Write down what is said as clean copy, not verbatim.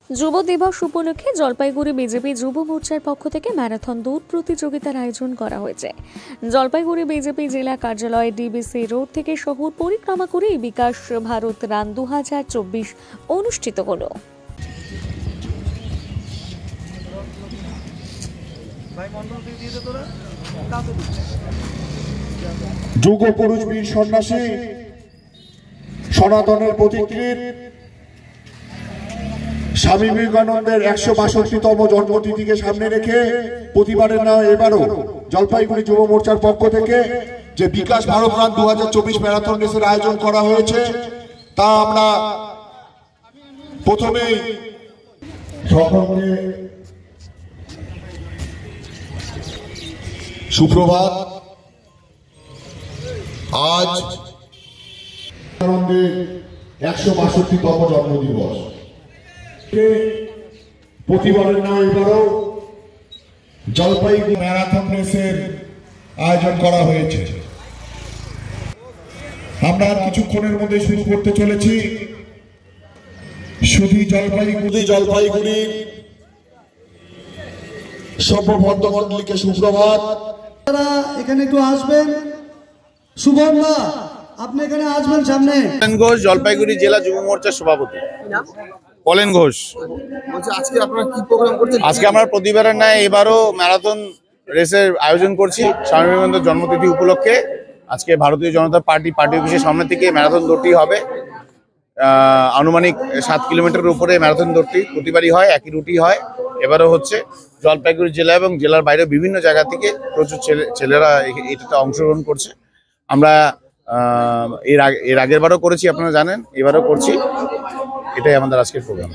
যুব দিবস উপলক্ষে জলপাইগুড়ি বিজেপি যুব মোর্চার পক্ষ থেকে ম্যারাথন দৌড় প্রতিযোগিতার আয়োজন করা হয়েছে। জলপাইগুড়ি বিজেপি জেলা কার্যালয় ডিবিসি রোড থেকে শহর পরিক্রমা করে বিকাশ ভারত রান 2024 অনুষ্ঠিত হলো। যুগ পুরুষ বীর সন্ন্যাসী সনাতনের প্রতিকৃত স্বামী বিবেকানন্দের 162তম জন্মতিথিকে সামনে রেখে প্রতিবারের নয় এবারও জলপাইগুড়ি যুব মোর্চার পক্ষ থেকে যে বিকাশ ভারত রান 2024 ম্যারাথন রেসের আয়োজন করা হয়েছে, তা আমরা প্রথমেই সকলকে সুপ্রভাত। আজ বিবেকানন্দের 162তম জন্মদিবস। প্রতিবারের নয় এবারও জলপাইগুড়ি ম্যারাথন রেসের আয়োজন করা হয়েছে। আমরা কিছুক্ষণের মধ্যে শুরু করতে চলেছি। শুধু জলপাইগুড়ি সর্বভদ্রমন্ডলীকে সুপ্রভাত। এখানে একটু আসবেন। সুবর্ণা, আপনি এখানে আসবেন সামনে। পলেন ঘোষ, জলপাইগুড়ি জেলা যুব মোর্চার সভাপতি। পলেন ঘোষ। আজকে আপনারা কি প্রোগ্রাম করছেন? আজকে আমরা প্রতিবারের ন্যায় এবারও ম্যারাথন রেসের আয়োজন করছি স্বামী বিবেকানন্দের জন্মতিথি উপলক্ষে। আজকে ভারতীয় জনতা পার্টি অফিসের সামনে থেকে ম্যারাথন দৌড়টি হবে। আনুমানিক 7 কিলোমিটারের উপরে ম্যারাথন দৌড়টি প্রতিবারই হয়, একই রুটি হয়। এবারও হচ্ছে জলপাইগুড়ি জেলা এবং জেলার বাইরে বিভিন্ন জায়গা থেকে প্রচুর ছেলেরা এটাতে অংশগ্রহণ করছে। আমরা এর আগের বারও করেছি, আপনারা জানেন, এবারও করছি। এটাই আমাদের আজকের প্রোগ্রাম।